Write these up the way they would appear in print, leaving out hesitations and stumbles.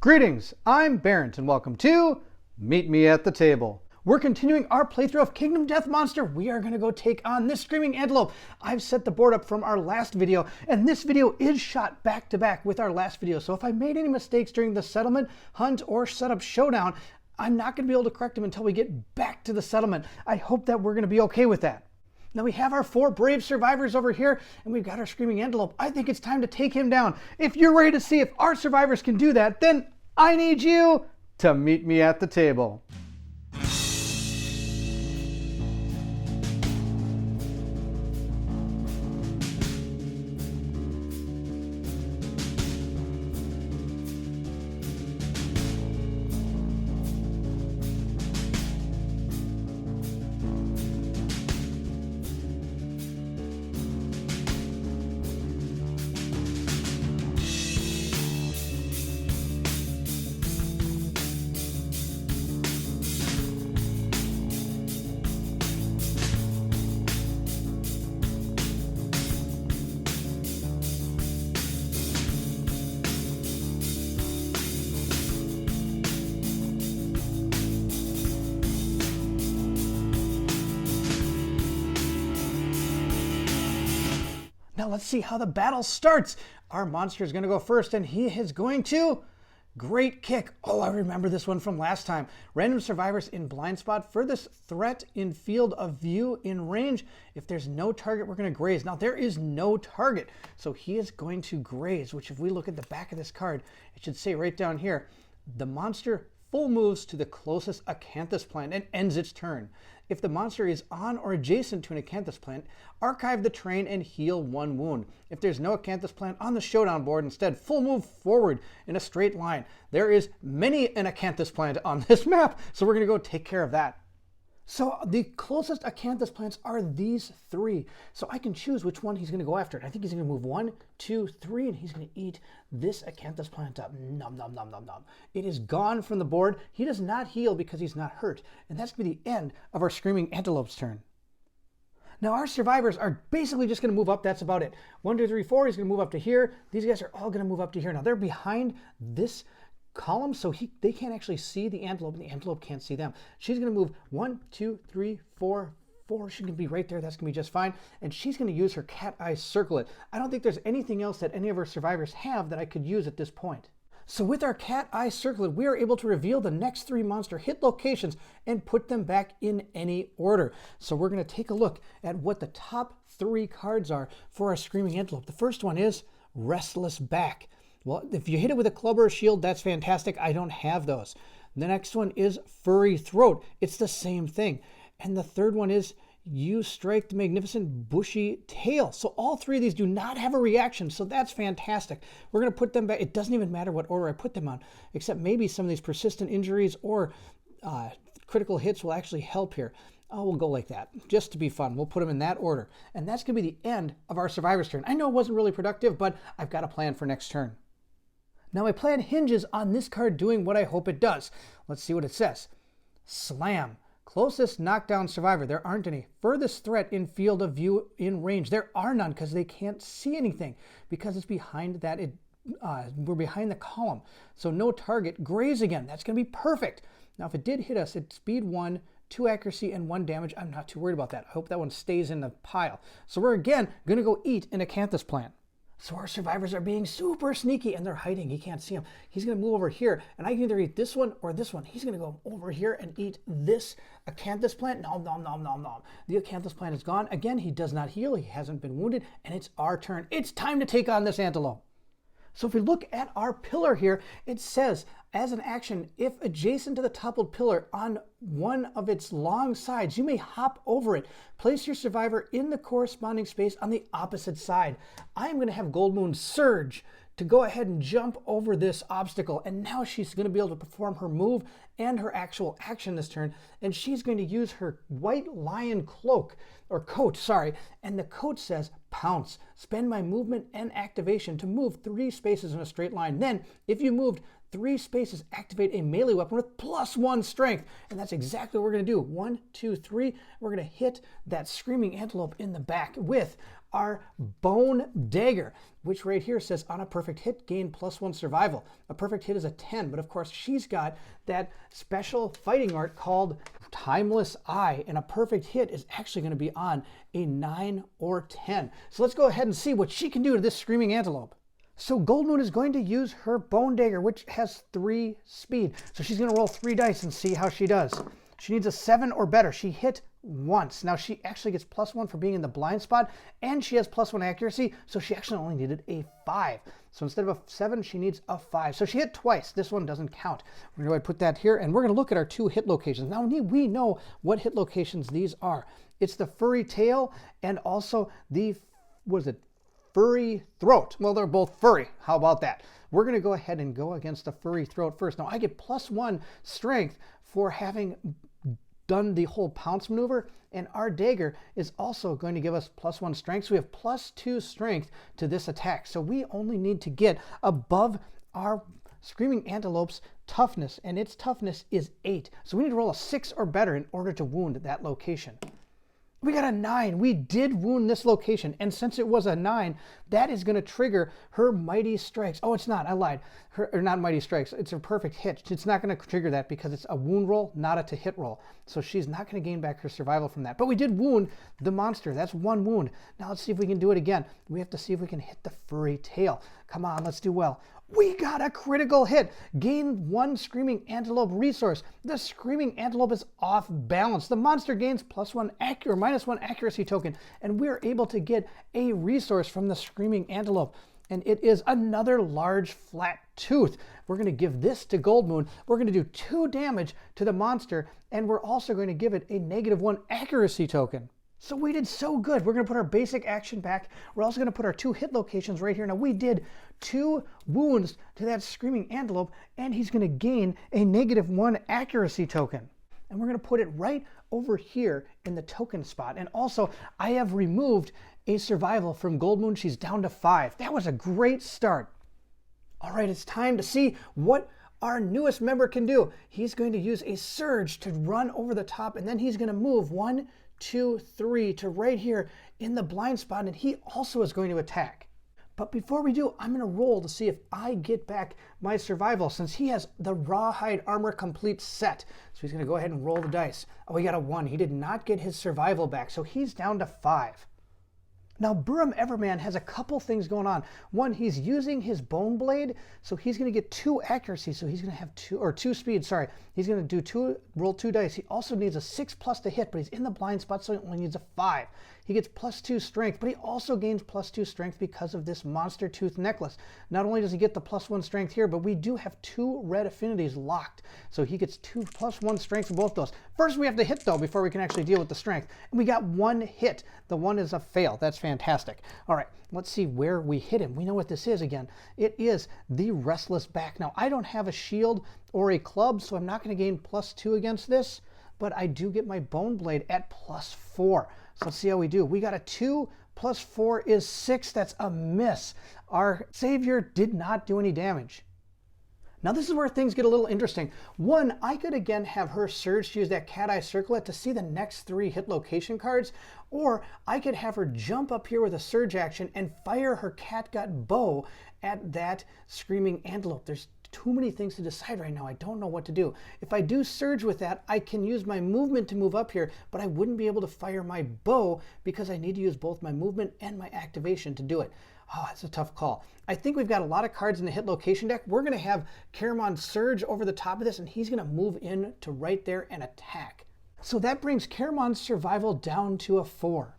Greetings, I'm Barrett and welcome to Meet Me at the Table. We're continuing our playthrough of Kingdom Death Monster. We are going to go take on this screaming antelope. I've set the board up from our last video, and this video is shot back to back with our last video. So if I made any mistakes during the settlement, hunt, or setup showdown, I'm not going to be able to correct them until we get back to the settlement. I hope that we're going to be okay with that. Now we have our 4 brave survivors over here, and we've got our screaming antelope. I think it's time to take him down. If you're ready to see if our survivors can do that, then I need you to meet me at the table. Now let's see how the battle starts. Our monster is going to go first, and he is going to great kick. Oh, I remember this one from last time. Random survivors in blind spot. Furthest threat in field of view in range. If there's no target, we're going to graze. Now there is no target, so he is going to graze, which if we look at the back of this card, it should say right down here, the monster full moves to the closest acanthus plant and ends its turn. If the monster is on or adjacent to an acanthus plant, archive the terrain and heal 1 wound. If there's no acanthus plant on the showdown board, instead full move forward in a straight line. There is many an acanthus plant on this map, so we're going to go take care of that. So the closest acanthus plants are these 3. So I can choose which one he's going to go after. And I think he's going to move 1, 2, 3, and he's going to eat this acanthus plant up. Nom, nom, nom, nom, nom. It is gone from the board. He does not heal because he's not hurt. And that's going to be the end of our screaming antelope's turn. Now our survivors are basically just going to move up. That's about it. 1, 2, 3, 4. He's going to move up to here. These guys are all going to move up to here. Now they're behind this column, so they can't actually see the antelope, and the antelope can't see them. She's going to move 1, 2, 3, 4. She's going to be right there. That's going to be just fine. And she's going to use her cat eye circlet. I don't think there's anything else that any of our survivors have that I could use at this point. So with our cat eye circlet, we are able to reveal the next 3 monster hit locations and put them back in any order. So we're going to take a look at what the top 3 cards are for our screaming antelope. The first one is Restless Back. Well, if you hit it with a club or a shield, that's fantastic. I don't have those. The next one is Furry Throat. It's the same thing. And the third one is You Strike the Magnificent Bushy Tail. So all 3 of these do not have a reaction, so that's fantastic. We're going to put them back. It doesn't even matter what order I put them on, except maybe some of these persistent injuries or critical hits will actually help here. Oh, we'll go like that, just to be fun. We'll put them in that order. And that's going to be the end of our survivor's turn. I know it wasn't really productive, but I've got a plan for next turn. Now my plan hinges on this card doing what I hope it does. Let's see what it says. Slam. Closest knockdown survivor. There aren't any. Furthest threat in field of view in range. There are none because they can't see anything because it's behind that. We're behind the column. So no target. Graze again. That's going to be perfect. Now if it did hit us, it's speed 1, 2 accuracy, and 1 damage. I'm not too worried about that. I hope that one stays in the pile. So we're again going to go eat an acanthus plant. So our survivors are being super sneaky, and they're hiding. He can't see them. He's going to move over here, and I can either eat this one or this one. He's going to go over here and eat this acanthus plant. Nom, nom, nom, nom, nom. The acanthus plant is gone. Again, he does not heal. He hasn't been wounded, and it's our turn. It's time to take on this antelope. So if we look at our pillar here, it says, as an action, if adjacent to the toppled pillar on one of its long sides, you may hop over it. Place your survivor in the corresponding space on the opposite side. I'm going to have Gold Moon surge to go ahead and jump over this obstacle. And now she's going to be able to perform her move and her actual action this turn. And she's going to use her white lion cloak, or coat, sorry. And the coat says, pounce. Spend my movement and activation to move 3 spaces in a straight line. Then, if you moved 3 spaces, activate a melee weapon with +1 strength. And that's exactly what we're going to do. 1, 2, 3. We're going to hit that screaming antelope in the back with our Bone Dagger, which right here says on a perfect hit, gain +1 survival. A perfect hit is a 10, but of course she's got that special fighting art called Timeless Eye, and a perfect hit is actually going to be on a 9 or 10. So let's go ahead and see what she can do to this Screaming Antelope. So Gold Moon is going to use her Bone Dagger, which has 3 speed. So she's going to roll 3 dice and see how she does. She needs a 7 or better. She hit once. Now she actually gets +1 for being in the blind spot, and she has +1 accuracy, so she actually only needed a 5. So instead of a 7, she needs a 5. So she hit twice. This one doesn't count. We're going to put that here, and we're going to look at our 2 hit locations. Now we know what hit locations these are. It's the furry tail and also the, furry throat. Well, they're both furry. How about that? We're going to go ahead and go against the furry throat first. Now I get +1 strength for having done the whole pounce maneuver, and our dagger is also going to give us +1 strength. So we have +2 strength to this attack. So we only need to get above our Screaming Antelope's toughness, and its toughness is 8. So we need to roll a 6 or better in order to wound that location. We got a 9. We did wound this location, and since it was a 9, that is going to trigger her Mighty Strikes. Oh, it's not. I lied. Or not Mighty Strikes. It's a perfect hit. It's not going to trigger that because it's a wound roll, not a to-hit roll. So she's not going to gain back her survival from that. But we did wound the monster. That's 1 wound. Now let's see if we can do it again. We have to see if we can hit the furry tail. Come on, let's do well. We got a critical hit. Gain 1 Screaming Antelope resource. The Screaming Antelope is off balance. The monster gains +1 -1 accuracy token, and we're able to get a resource from the Screaming Antelope. And it is another large flat tooth. We're going to give this to Gold Moon. We're going to do 2 damage to the monster, and we're also going to give it a -1 accuracy token. So we did so good. We're going to put our basic action back. We're also going to put our 2 hit locations right here. Now we did 2 wounds to that Screaming Antelope, and he's going to gain a -1 accuracy token. And we're going to put it right over here in the token spot. And also, I have removed a survival from Gold Moon. She's down to 5. That was a great start. All right, it's time to see what our newest member can do. He's going to use a surge to run over the top, and then he's going to move 1, 2, 3 to right here in the blind spot, and he also is going to attack. But before we do, I'm going to roll to see if I get back my survival, since he has the Rawhide Armor Complete set. So he's going to go ahead and roll the dice. Oh, he got a 1. He did not get his survival back, so he's down to 5. Now, Burim Everman has a couple things going on. One, he's using his Bone Blade, so he's going to get 2 accuracy, so he's going to have 2 speed, sorry. He's going to do roll 2 dice. He also needs a 6+ to hit, but he's in the blind spot, so he only needs a 5. He gets +2 strength, but he also gains +2 strength because of this Monster Tooth necklace. Not only does he get the +1 strength here, but we do have 2 red affinities locked. So he gets 2 +1 strength for both those. First, we have to hit, though, before we can actually deal with the strength. And we got 1 hit. The 1 is a fail. That's fantastic. All right, let's see where we hit him. We know what this is again. It is the Restless Back. Now, I don't have a shield or a club, so I'm not going to gain +2 against this, but I do get my Bone Blade at +4. So let's see how we do. We got a 2 + 4 is 6. That's a miss. Our savior did not do any damage. Now this is where things get a little interesting. One, I could again have her surge to use that cat eye circlet to see the next 3 hit location cards, or I could have her jump up here with a surge action and fire her catgut bow at that Screaming Antelope. There's too many things to decide right now. I don't know what to do. If I do surge with that, I can use my movement to move up here, but I wouldn't be able to fire my bow because I need to use both my movement and my activation to do it. Oh, that's a tough call. I think we've got a lot of cards in the hit location deck. We're going to have Caramon surge over the top of this, and he's going to move in to right there and attack. So that brings Caramon's survival down to a 4.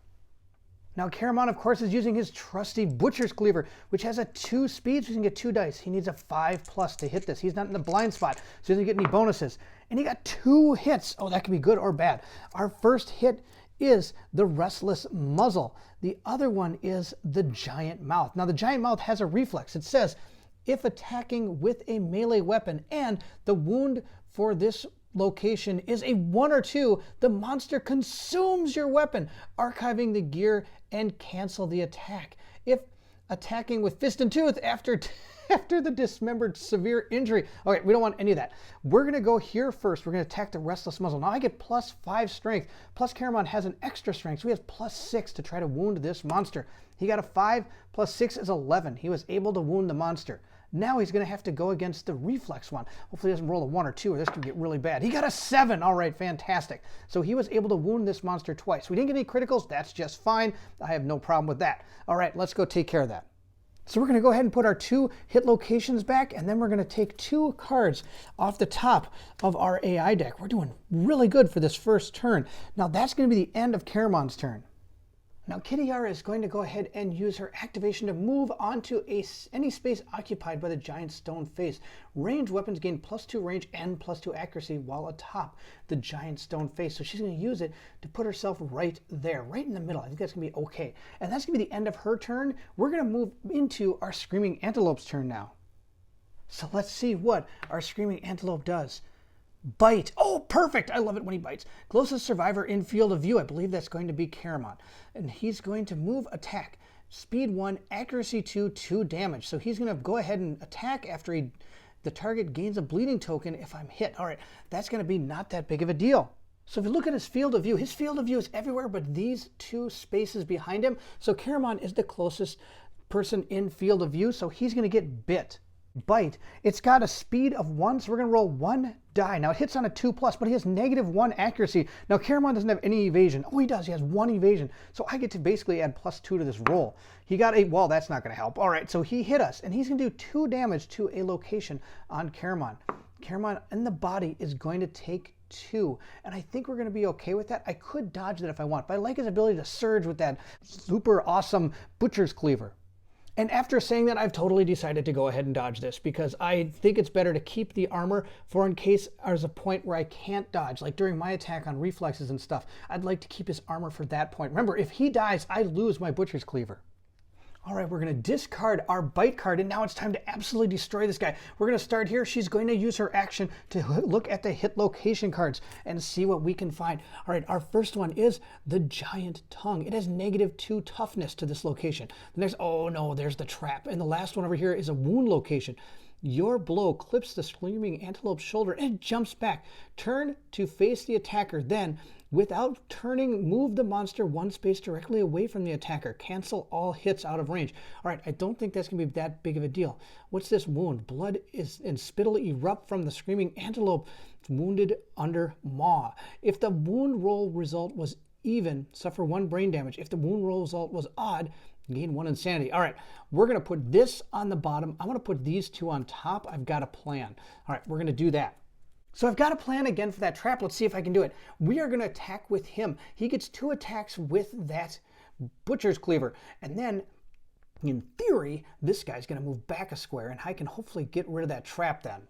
Now Caramon, of course, is using his trusty Butcher's Cleaver, which has a 2 speed, so he can get 2 dice. He needs a 5+ to hit this. He's not in the blind spot, so he doesn't get any bonuses. And he got 2 hits. Oh, that can be good or bad. Our first hit is the Restless Muzzle. The other one is the Giant Mouth. Now the Giant Mouth has a reflex. It says, if attacking with a melee weapon and the wound for this location is a 1 or 2, the monster consumes your weapon, archiving the gear and cancel the attack. If attacking with fist and tooth after the dismembered severe injury. Okay, we don't want any of that. We're going to go here first. We're going to attack the Restless Muzzle. Now I get +5 strength, plus Caramon has an extra strength, so he has +6 to try to wound this monster. He got a 5 plus 6 is 11. He was able to wound the monster. Now he's going to have to go against the reflex one. Hopefully he doesn't roll a 1 or 2 or this could get really bad. He got a 7. All right, fantastic. So he was able to wound this monster twice. We didn't get any criticals. That's just fine. I have no problem with that. All right, let's go take care of that. So we're going to go ahead and put our 2 hit locations back, and then we're going to take 2 cards off the top of our AI deck. We're doing really good for this first turn. Now that's going to be the end of Caramon's turn. Now Kitty Yara is going to go ahead and use her activation to move onto any space occupied by the giant stone face. Ranged weapons gain +2 range and +2 accuracy while atop the giant stone face. So she's going to use it to put herself right there, right in the middle. I think that's going to be okay. And that's going to be the end of her turn. We're going to move into our Screaming Antelope's turn now. So let's see what our Screaming Antelope does. Bite. Oh, perfect. I love it when he bites. Closest survivor in field of view. I believe that's going to be Caramon. And he's going to move, attack. Speed 1, accuracy 2, 2 damage. So he's going to go ahead and attack after the target gains a bleeding token if I'm hit. All right, that's going to be not that big of a deal. So if you look at his field of view is everywhere but these 2 spaces behind him. So Caramon is the closest person in field of view, so he's going to get bit. Bite. It's got a speed of 1, so we're going to roll 1 die. Now it hits on a 2+, but he has -1 accuracy. Now Caramon doesn't have any evasion. Oh, he does. He has 1 evasion. So I get to basically add +2 to this roll. He got a, well, that's not going to help. All right, so he hit us, and he's going to do 2 damage to a location on Caramon. Caramon in the body is going to take 2, and I think we're going to be okay with that. I could dodge that if I want, but I like his ability to surge with that super awesome Butcher's Cleaver. And after saying that, I've totally decided to go ahead and dodge this because I think it's better to keep the armor for in case there's a point where I can't dodge, like during my attack on reflexes and stuff. I'd like to keep his armor for that point. Remember, if he dies, I lose my Butcher's Cleaver. All right, we're going to discard our bite card, and now it's time to absolutely destroy this guy. We're going to start here. She's going to use her action to look at the hit location cards and see what we can find. All right, our first one is the giant tongue. It has -2 toughness to this location. And there's, oh no, there's the trap. And the last one over here is a wound location. Your blow clips the Screaming Antelope's shoulder and it jumps back. Turn to face the attacker, then without turning, move the monster 1 space directly away from the attacker. Cancel all hits out of range. All right, I don't think that's going to be that big of a deal. What's this wound? Blood and spittle erupt from the Screaming Antelope wounded under maw. If the wound roll result was even, suffer 1 brain damage. If the wound roll result was odd, gain 1 insanity. All right, we're going to put this on the bottom. I'm going to put these 2 on top. I've got a plan. All right, we're going to do that. So I've got a plan again for that trap. Let's see if I can do it. We are going to attack with him. He gets 2 attacks with that Butcher's Cleaver. And then, in theory, this guy's going to move back a square, and I can hopefully get rid of that trap then.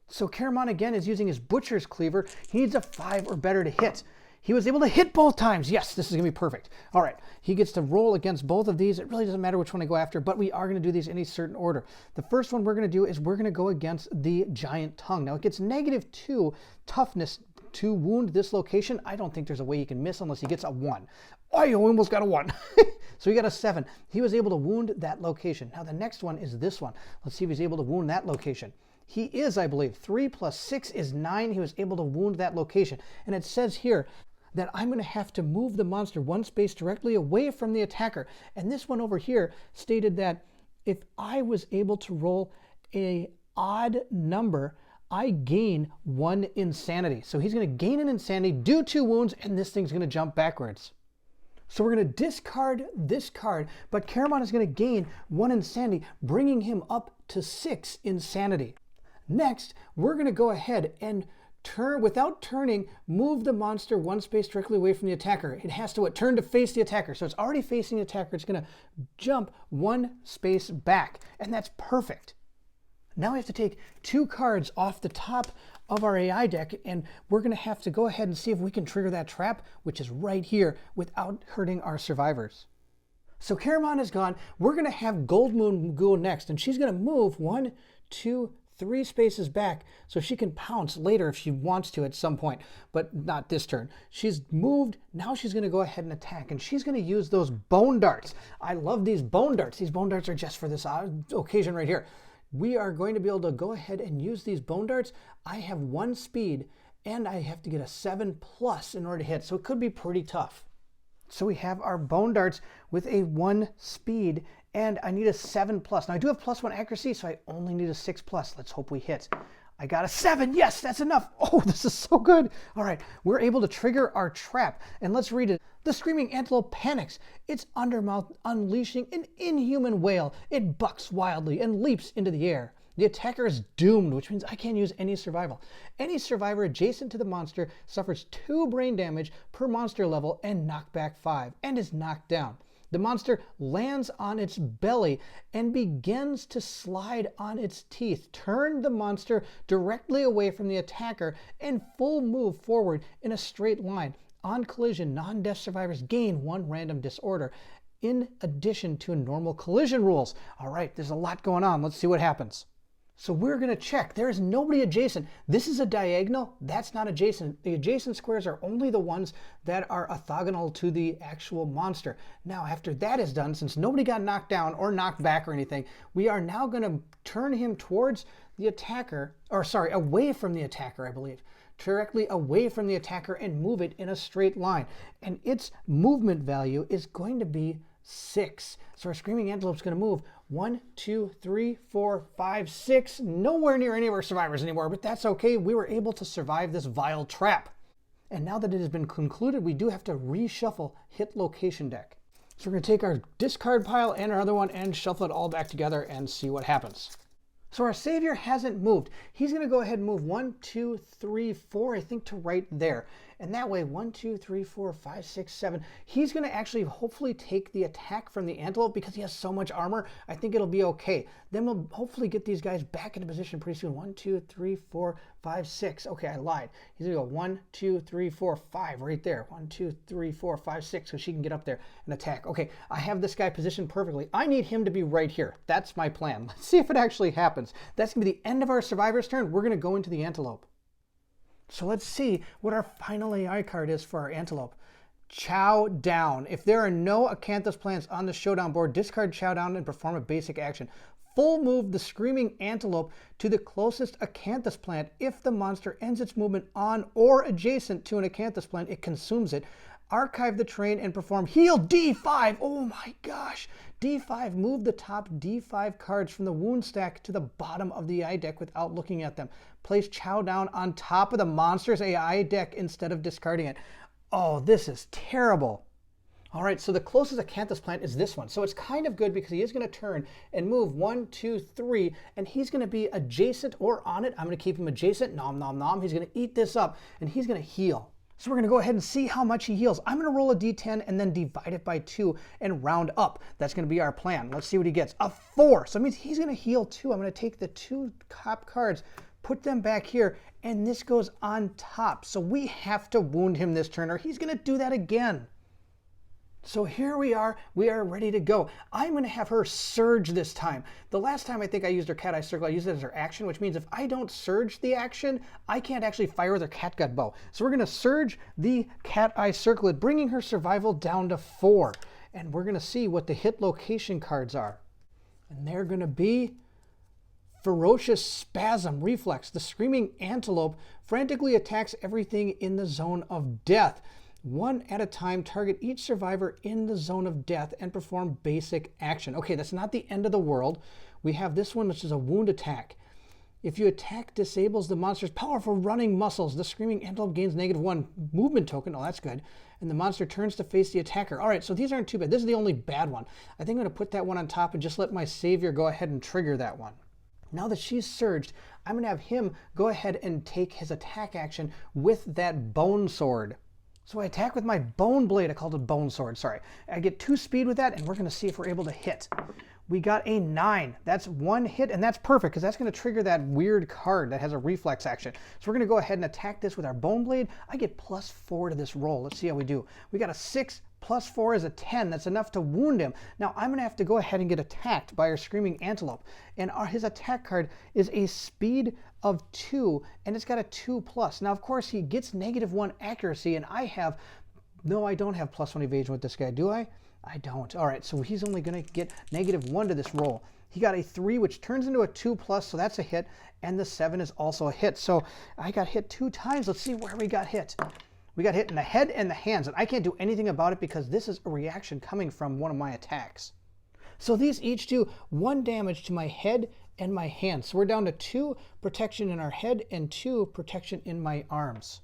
So Caramon again is using his Butcher's Cleaver. He needs a 5 or better to hit. He was able to hit both times. Yes, this is going to be perfect. All right, he gets to roll against both of these. It really doesn't matter which one I go after, but we are going to do these in a certain order. The first one we're going to do is we're going to go against the giant tongue. Now, it gets -2 toughness to wound this location. I don't think there's a way he can miss unless he gets a 1. Oh, he almost got a 1. So he got a 7. He was able to wound that location. Now, the next one is this one. Let's see if he's able to wound that location. He is, I believe. 3 + 6 is 9. He was able to wound that location. And it says here that I'm going to have to move the monster 1 space directly away from the attacker. And this one over here stated that if I was able to roll an odd number, I gain 1 insanity. So he's going to gain an insanity, do 2 wounds, and this thing's going to jump backwards. So we're going to discard this card, but Caramon is going to gain 1 insanity, bringing him up to 6 insanity. Next, we're going to go ahead and without turning, move the monster 1 space directly away from the attacker. It has to turn to face the attacker. So it's already facing the attacker. It's going to jump 1 space back, and that's perfect. Now we have to take 2 cards off the top of our AI deck, and we're going to have to go ahead and see if we can trigger that trap, which is right here, without hurting our survivors. So Caramon is gone. We're going to have Gold Moon go next, and she's going to move 1, 2, 3 spaces back so she can pounce later if she wants to at some point, but not this turn. She's moved. Now she's going to go ahead and attack, and she's going to use those bone darts. I love these bone darts. These bone darts are just for this occasion right here. We are going to be able to go ahead and use these bone darts. I have 1 speed, and I have to get a 7+ in order to hit, so it could be pretty tough. So we have our bone darts with a 1 speed, and I need a 7+. Now I do have +1 accuracy, so I only need a 6+. Let's hope we hit. I got a 7. Yes, that's enough. Oh, this is so good. All right, we're able to trigger our trap, and let's read it. The screaming antelope panics, its undermouth unleashing an inhuman wail. It bucks wildly and leaps into the air. The attacker is doomed, which means I can't use any survival. Any survivor adjacent to the monster suffers 2 brain damage per monster level and knockback 5, and is knocked down. The monster lands on its belly and begins to slide on its teeth. Turn the monster directly away from the attacker and full move forward in a straight line. On collision, non-death survivors gain 1 random disorder, in addition to normal collision rules. All right, there's a lot going on. Let's see what happens. So we're going to check. There is nobody adjacent. This is a diagonal. That's not adjacent. The adjacent squares are only the ones that are orthogonal to the actual monster. Now, after that is done, since nobody got knocked down or knocked back or anything, we are now going to turn him towards the attacker, or sorry, away from the attacker, I believe. Directly away from the attacker and move it in a straight line. And its movement value is going to be 6. So our screaming antelope's going to move 1, 2, 3, 4, 5, 6. Nowhere near any of our survivors anymore, but that's okay. We were able to survive this vile trap. And now that it has been concluded, we do have to reshuffle hit location deck. So we're going to take our discard pile and our other one and shuffle it all back together and see what happens. So our savior hasn't moved. He's going to go ahead and move 1, 2, 3, 4, I think, to right there. And that way, 1, 2, 3, 4, 5, 6, 7. He's going to actually hopefully take the attack from the antelope because he has so much armor. I think it'll be okay. Then we'll hopefully get these guys back into position pretty soon. 1, 2, 3, 4, 5, 6. Okay, I lied. He's going to go 1, 2, 3, 4, 5 right there. 1, 2, 3, 4, 5, 6 so she can get up there and attack. Okay, I have this guy positioned perfectly. I need him to be right here. That's my plan. Let's see if it actually happens. That's going to be the end of our survivor's turn. We're going to go into the antelope. So let's see what our final AI card is for our antelope. Showdown. If there are no Acanthus plants on the Showdown board, discard Showdown and perform a basic action. Full move the screaming antelope to the closest Acanthus plant. If the monster ends its movement on or adjacent to an Acanthus plant, it consumes it. Archive the terrain and perform heal D5. Oh my gosh. D5, move the top D5 cards from the wound stack to the bottom of the AI deck without looking at them. Place Showdown on top of the monster's AI deck instead of discarding it. Oh, this is terrible. All right, so the closest Acanthus plant is this one. So it's kind of good because he is going to turn and move 1, 2, 3, and he's going to be adjacent or on it. I'm going to keep him adjacent. Nom, nom, nom. He's going to eat this up, and he's going to heal. So we're going to go ahead and see how much he heals. I'm going to roll a d10 and then divide it by 2 and round up. That's going to be our plan. Let's see what he gets. A 4. So it means he's going to heal 2. I'm going to take the 2 top cards, put them back here, and this goes on top. So we have to wound him this turn or he's going to do that again. So here we are ready to go. I'm going to have her surge this time. The last time I think I used her cat eye circle, I used it as her action, which means if I don't surge the action, I can't actually fire with her catgut bow. So we're going to surge the cat eye circle, bringing her survival down to 4. And we're going to see what the hit location cards are. And they're going to be Ferocious Spasm Reflex. The screaming antelope frantically attacks everything in the zone of death. 1 at a time, target each survivor in the zone of death and perform basic action. Okay, that's not the end of the world. We have this one, which is a wound attack. If you attack, disables the monster's powerful running muscles. The screaming antelope gains -1 movement token. Oh, that's good. And the monster turns to face the attacker. All right, so these aren't too bad. This is the only bad one. I think I'm going to put that one on top and just let my savior go ahead and trigger that one. Now that she's surged, I'm going to have him go ahead and take his attack action with that bone sword. So I attack with my bone blade. I called it bone sword, sorry. I get 2 speed with that, and we're going to see if we're able to hit. We got a 9. That's 1 hit, and that's perfect, because that's going to trigger that weird card that has a reflex action. So we're going to go ahead and attack this with our bone blade. I get +4 to this roll. Let's see how we do. We got a 6. +4 is a 10. That's enough to wound him. Now I'm going to have to go ahead and get attacked by our screaming antelope. And his attack card is a speed of 2, and it's got a 2+. Now, of course, he gets -1 accuracy, and I have... No, I don't have +1 evasion with this guy, do I? I don't. All right, so he's only going to get -1 to this roll. He got a 3, which turns into a 2+, so that's a hit, and the 7 is also a hit. So I got hit 2 times. Let's see where we got hit. We got hit in the head and the hands, and I can't do anything about it because this is a reaction coming from one of my attacks. So these each do 1 damage to my head and my hands. So we're down to 2 protection in our head and 2 protection in my arms.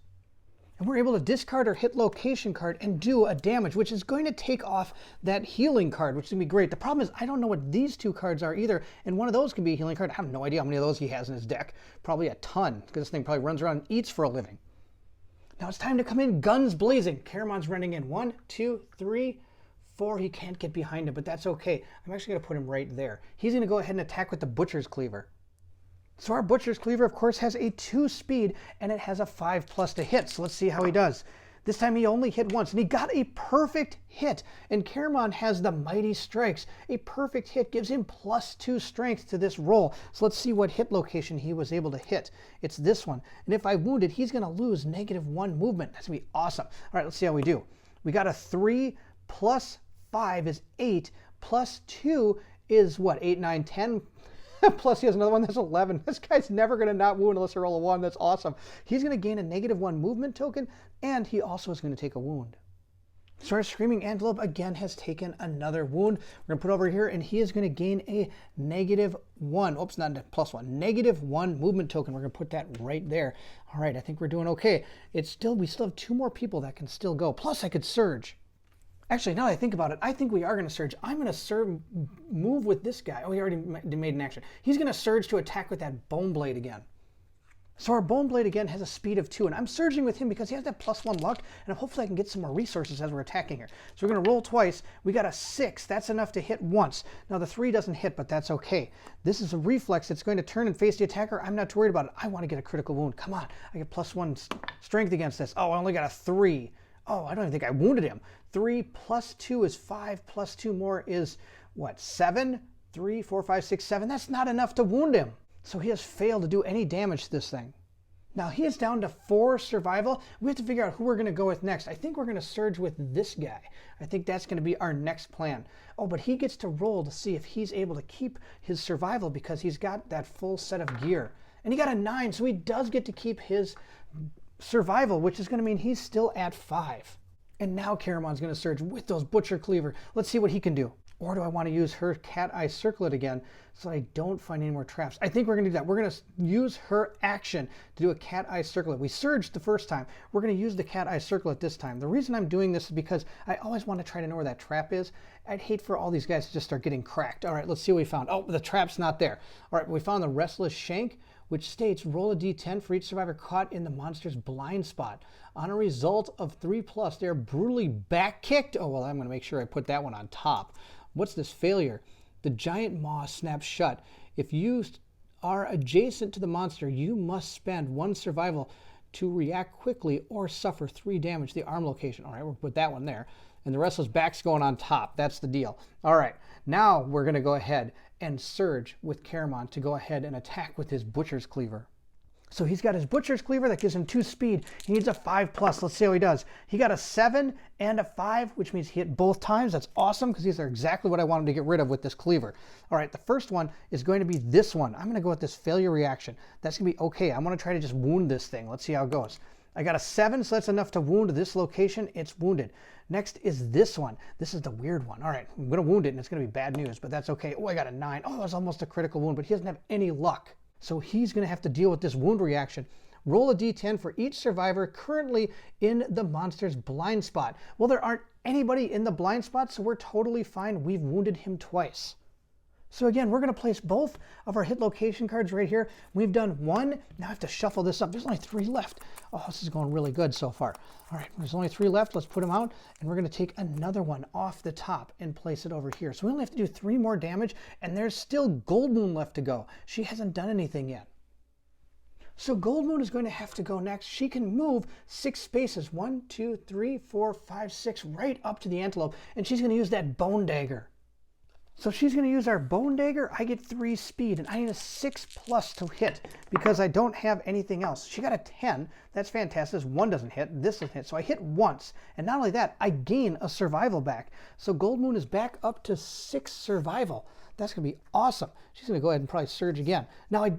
And we're able to discard our hit location card and do a damage, which is going to take off that healing card, which is going to be great. The problem is I don't know what these 2 cards are either, and one of those can be a healing card. I have no idea how many of those he has in his deck. Probably a ton, because this thing probably runs around and eats for a living. Now it's time to come in guns blazing. Caramon's running in 1, 2, 3, 4. He can't get behind him, but that's okay. I'm actually going to put him right there. He's going to go ahead and attack with the Butcher's Cleaver. So our Butcher's Cleaver, of course, has a 2 speed, and it has a 5+ to hit. So let's see how he does. This time he only hit once, and he got a perfect hit. And Caramon has the Mighty Strikes. A perfect hit gives him +2 strength to this roll. So let's see what hit location he was able to hit. It's this one. And if I wound it, he's going to lose -1 movement. That's going to be awesome. All right, let's see how we do. We got a 3 + 5 is 8, +2 is what, 8, 9, 10? Plus he has another one that's 11. This guy's never going to not wound unless I roll a 1. That's awesome. He's going to gain a -1 movement token, and he also is going to take a wound. So our Screaming Antelope again has taken another wound. We're going to put it over here, and he is going to gain a -1. Oops, not a +1. -1 movement token. We're going to put that right there. All right, I think we're doing okay. We still have 2 more people that can still go. Plus I could surge. Actually, now that I think about it, I think we are going to surge. I'm going to move with this guy. Oh, he already made an action. He's going to surge to attack with that Bone Blade again. So our Bone Blade again has a speed of 2, and I'm surging with him because he has that +1 luck, and hopefully I can get some more resources as we're attacking here. So we're going to roll twice. We got a 6. That's enough to hit once. Now the 3 doesn't hit, but that's okay. This is a reflex. It's going to turn and face the attacker. I'm not too worried about it. I want to get a critical wound. Come on. I get +1 strength against this. Oh, I only got a 3. Oh, I don't even think I wounded him. 3 + 2 is 5, + 2 more is, what, 7? 3, 4, 5, 6, 7. That's not enough to wound him. So he has failed to do any damage to this thing. Now he is down to 4 survival. We have to figure out who we're going to go with next. I think we're going to surge with this guy. I think that's going to be our next plan. Oh, but he gets to roll to see if he's able to keep his survival because he's got that full set of gear. And he got a 9, so he does get to keep his survival, which is going to mean he's still at 5. And now Caramon's going to surge with those Butcher Cleaver. Let's see what he can do. Or do I want to use her Cat Eye Circlet again so I don't find any more traps? I think we're going to do that. We're going to use her action to do a Cat Eye Circlet. We surged the first time. We're going to use the Cat Eye Circlet this time. The reason I'm doing this is because I always want to try to know where that trap is. I'd hate for all these guys to just start getting cracked. All right, let's see what we found. Oh, the trap's not there. All right, we found the Restless Shank, which states roll a d10 for each survivor caught in the monster's blind spot. On a result of 3+, they are brutally back-kicked. Oh, well, I'm going to make sure I put that one on top. What's this failure? The giant maw snaps shut. If you are adjacent to the monster, you must spend 1 survival to react quickly or suffer 3 damage to the arm location. All right, we'll put that one there. And the restless back's going on top. That's the deal. All right, now we're going to go ahead and surge with Caramon to go ahead and attack with his Butcher's Cleaver. So he's got his Butcher's Cleaver that gives him 2 speed. He needs a 5+. Let's see how he does. He got a 7 and a 5, which means he hit both times. That's awesome because these are exactly what I wanted to get rid of with this cleaver. All right, the first one is going to be this one. I'm going to go with this failure reaction. That's going to be okay. I'm going to try to just wound this thing. Let's see how it goes. I got a 7, so that's enough to wound this location. It's wounded. Next is this one. This is the weird one. All right, I'm going to wound it, and it's going to be bad news, but that's okay. Oh, I got a 9. Oh, that's almost a critical wound, but he doesn't have any luck. So he's going to have to deal with this wound reaction. Roll a d10 for each survivor currently in the monster's blind spot. Well, there aren't anybody in the blind spot, so we're totally fine. We've wounded him twice. So again, we're going to place both of our hit location cards right here. We've done 1. Now I have to shuffle this up. There's only 3 left. Oh, this is going really good so far. All right, there's only 3 left. Let's put them out, and we're going to take another one off the top and place it over here. So we only have to do 3 more damage, and there's still Gold Moon left to go. She hasn't done anything yet. So Gold Moon is going to have to go next. She can move 6 spaces, 1, 2, 3, 4, 5, 6, right up to the Antelope, and she's going to use that Bone Dagger. So she's going to use our Bone Dagger. I get 3 speed, and I need a 6+ to hit because I don't have anything else. She got a 10. That's fantastic. This 1 doesn't hit. This doesn't hit. So I hit once. And not only that, I gain a survival back. So Gold Moon is back up to 6 survival. That's going to be awesome. She's going to go ahead and probably surge again. Now, I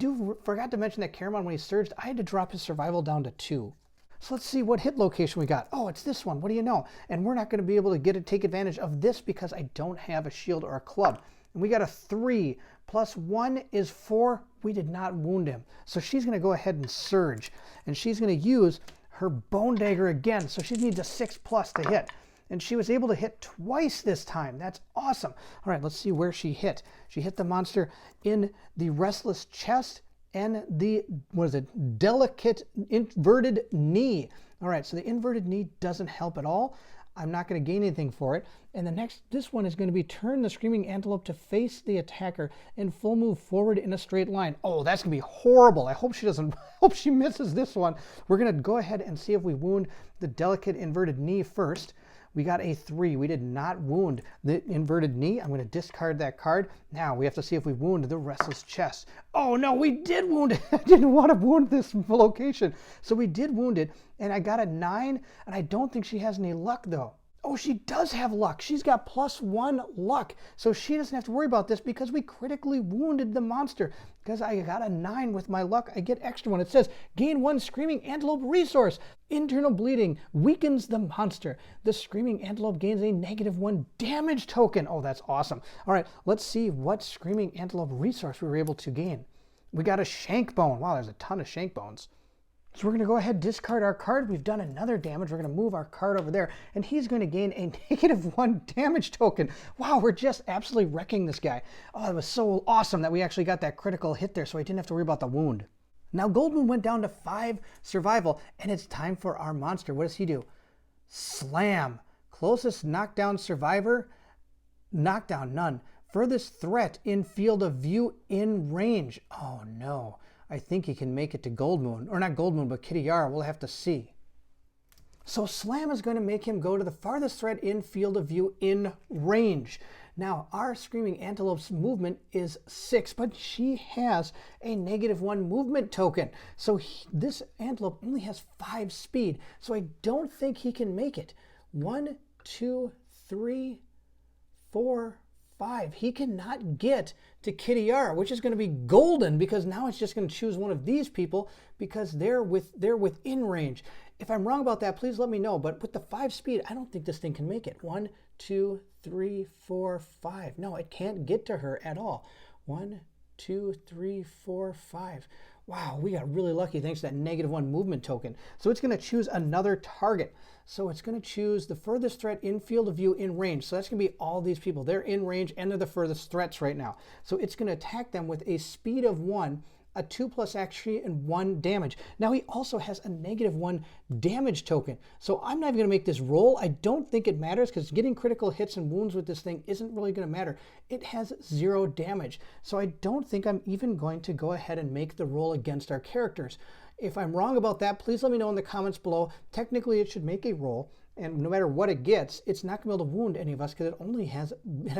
forgot to mention that Caramon, when he surged, I had to drop his survival down to 2. So let's see what hit location we got. Oh, it's this one. What do you know? And we're not going to be able to take advantage of this because I don't have a shield or a club. And we got a 3 plus 1 is 4. We did not wound him. So she's going to go ahead and surge. And she's going to use her bone dagger again. So she needs a 6+ to hit. And she was able to hit twice this time. That's awesome. All right, let's see where she hit. She hit the monster in the restless chest and the, what is it, delicate inverted knee. All right, so the inverted knee doesn't help at all. I'm not going to gain anything for it. And this one is going to be turn the Screaming Antelope to face the attacker and full move forward in a straight line. Oh, that's going to be horrible. I hope she doesn't, hope she misses this one. We're going to go ahead and see if we wound the delicate inverted knee first. We got a 3. We did not wound the inverted knee. I'm going to discard that card. Now we have to see if we wound the restless chest. Oh no, we did wound it. I didn't want to wound this location. So we did wound it, and I got a 9, and I don't think she has any luck though. Oh, she does have luck. She's got +1 luck. So she doesn't have to worry about this because we critically wounded the monster. Because I got a 9 with my luck, I get extra 1. It says, gain 1 Screaming Antelope resource. Internal bleeding weakens the monster. The Screaming Antelope gains a -1 damage token. Oh, that's awesome. All right, let's see what Screaming Antelope resource we were able to gain. We got a shank bone. Wow, there's a ton of shank bones. So we're going to go ahead and discard our card. We've done another damage. We're going to move our card over there, and he's going to gain a -1 damage token. Wow, we're just absolutely wrecking this guy. Oh, it was so awesome that we actually got that critical hit there, so I didn't have to worry about the wound. Now Goldmoon went down to 5 survival, and it's time for our monster. What does he do? Slam. Closest knockdown survivor, knockdown, none. Furthest threat in field of view in range. Oh no. I think he can make it to Goldmoon. Or not Goldmoon, but Kitty-Yara. We'll have to see. So Slam is going to make him go to the farthest threat in field of view in range. Now, our Screaming Antelope's movement is 6, but she has a -1 movement token. So this antelope only has 5 speed, so I don't think he can make it. 1, 2, 3, 4, 5. He cannot get to Kitty-Yara, which is going to be golden because now it's just going to choose one of these people because they're within range. If I'm wrong about that, please let me know. But with the 5 speed, I don't think this thing can make it. 1, 2, 3, 4, 5. No, it can't get to her at all. 1, 2, 3, 4, 5. Wow, we got really lucky thanks to that -1 movement token. So it's going to choose another target. So it's going to choose the furthest threat in field of view in range. So that's going to be all these people. They're in range and they're the furthest threats right now. So it's going to attack them with a speed of 1, a 2+ accuracy, and 1 damage. Now he also has a -1 damage token. So I'm not even going to make this roll. I don't think it matters because getting critical hits and wounds with this thing isn't really going to matter. It has 0 damage. So I don't think I'm even going to go ahead and make the roll against our characters. If I'm wrong about that, please let me know in the comments below. Technically, it should make a roll, and no matter what it gets, it's not going to be able to wound any of us because it only has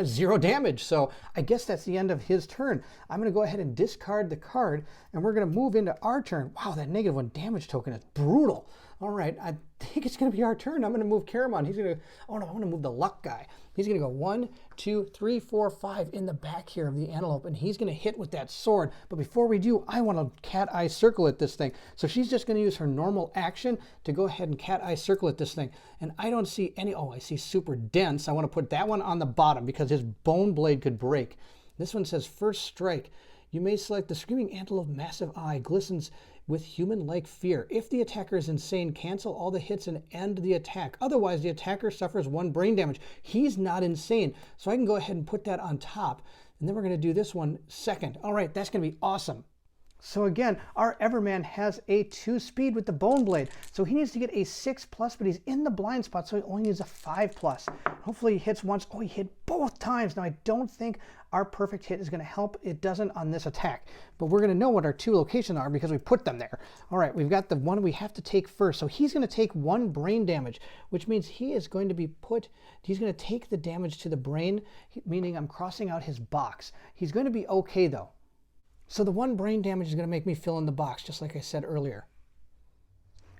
0 damage. So I guess that's the end of his turn. I'm going to go ahead and discard the card, and we're going to move into our turn. Wow, that -1 damage token is brutal. All right, I think it's going to be our turn. I'm going to move Caramon. He's going to, oh no, I want to move the luck guy. He's going to go 1, 2, 3, 4, 5 in the back here of the antelope, and he's going to hit with that sword. But before we do, I want to cat eye circle at this thing. So she's just going to use her normal action to go ahead and cat eye circle at this thing. And I don't see any, oh, I see super dense. I want to put that one on the bottom because his bone blade could break. This one says first strike. You may select the Screaming Antelope Massive Eye, glistens with human-like fear. If the attacker is insane, cancel all the hits and end the attack. Otherwise, the attacker suffers 1 brain damage. He's not insane, so I can go ahead and put that on top. And then we're going to do this one second. All right, that's going to be awesome. So again, our Everman has a 2 speed with the Bone Blade. So he needs to get a 6+, but he's in the blind spot, so he only needs a 5+. Hopefully he hits once. Oh, he hit both times. Now I don't think our perfect hit is going to help. It doesn't on this attack. But we're going to know what our 2 locations are because we put them there. All right, we've got the one we have to take first. So he's going to take 1 brain damage, which means he is going to be he's going to take the damage to the brain, meaning I'm crossing out his box. He's going to be okay though. So the 1 brain damage is going to make me fill in the box, just like I said earlier.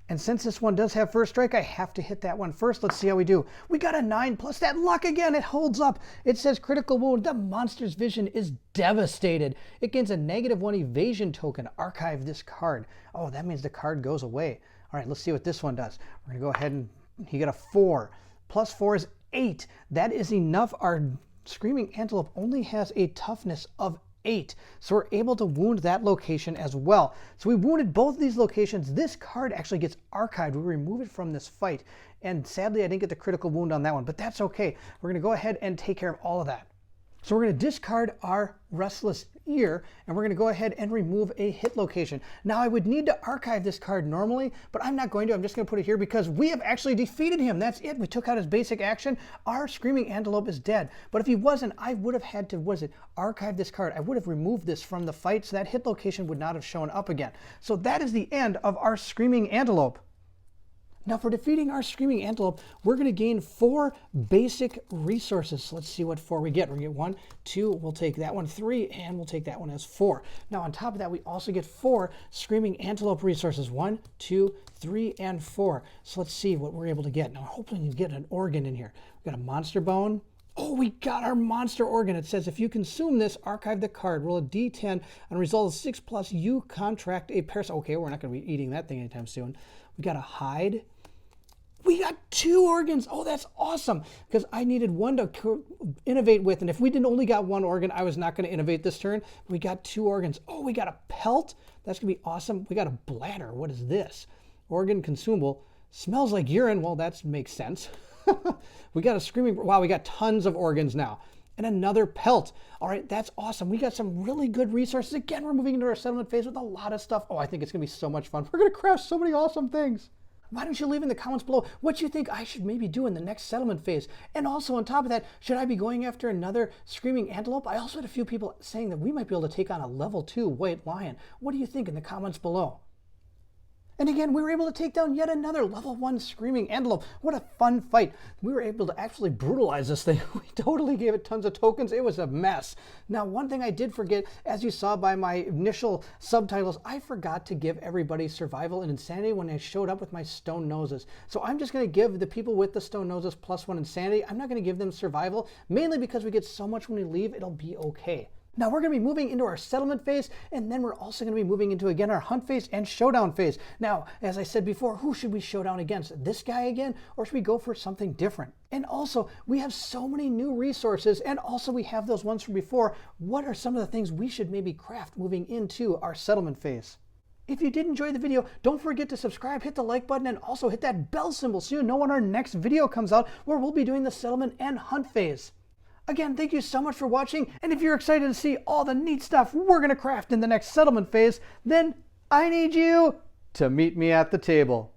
And since this one does have first strike, I have to hit that one first. Let's see how we do. We got a 9 plus that luck again. It holds up. It says critical wound. The monster's vision is devastated. It gains a -1 evasion token. Archive this card. Oh, that means the card goes away. All right, let's see what this one does. We're going to go ahead and he got a 4. Plus 4 is 8. That is enough. Our Screaming Antelope only has a toughness of 8. So we're able to wound that location as well. So we wounded both of these locations. This card actually gets archived. We remove it from this fight. And sadly, I didn't get the critical wound on that one, but that's okay. We're going to go ahead and take care of all of that. So we're going to discard our Restless Ear, and we're going to go ahead and remove a hit location. Now, I would need to archive this card normally, but I'm not going to. I'm just going to put it here because we have actually defeated him. That's it. We took out his basic action. Our Screaming Antelope is dead. But if he wasn't, I would have had to, archive this card. I would have removed this from the fight, so that hit location would not have shown up again. So that is the end of our Screaming Antelope. Now for defeating our Screaming Antelope, we're going to gain 4 basic resources. So let's see what 4 we get. We're going to get 1, 2, we'll take that one, 3, and we'll take that one as 4. Now on top of that, we also get 4 Screaming Antelope resources. 1, 2, 3, and 4. So let's see what we're able to get. Now hopefully you get an organ in here. We got a monster bone. Oh, we got our monster organ. It says if you consume this, archive the card, roll a d10, and a result of 6 plus, you contract a parasite. Okay, we're not going to be eating that thing anytime soon. We got a hide. We got 2 organs. Oh, that's awesome. Because I needed 1 to innovate with. And if we didn't only got 1 organ, I was not going to innovate this turn. We got 2 organs. Oh, we got a pelt. That's going to be awesome. We got a bladder. What is this? Organ consumable. Smells like urine. Well, that makes sense. We got a screaming. Wow, we got tons of organs now. And another pelt. All right, that's awesome. We got some really good resources. Again, we're moving into our settlement phase with a lot of stuff. Oh, I think it's going to be so much fun. We're going to craft so many awesome things. Why don't you leave in the comments below what you think I should maybe do in the next settlement phase? And also on top of that, should I be going after another Screaming Antelope? I also had a few people saying that we might be able to take on a level 2 White Lion. What do you think in the comments below? And again, we were able to take down yet another level 1 Screaming Antelope. What a fun fight. We were able to actually brutalize this thing. We totally gave it tons of tokens. It was a mess. Now, one thing I did forget, as you saw by my initial subtitles, I forgot to give everybody survival and insanity when I showed up with my stone noses. So I'm just going to give the people with the stone noses +1 insanity. I'm not going to give them survival, mainly because we get so much when we leave, it'll be okay. Now we're going to be moving into our settlement phase, and then we're also going to be moving into, again, our hunt phase and showdown phase. Now, as I said before, who should we showdown against? This guy again, or should we go for something different? And also, we have so many new resources, and also we have those ones from before. What are some of the things we should maybe craft moving into our settlement phase? If you did enjoy the video, don't forget to subscribe, hit the like button, and also hit that bell symbol so you know when our next video comes out, where we'll be doing the settlement and hunt phase. Again, thank you so much for watching, and if you're excited to see all the neat stuff we're going to craft in the next settlement phase, then I need you to meet me at the table.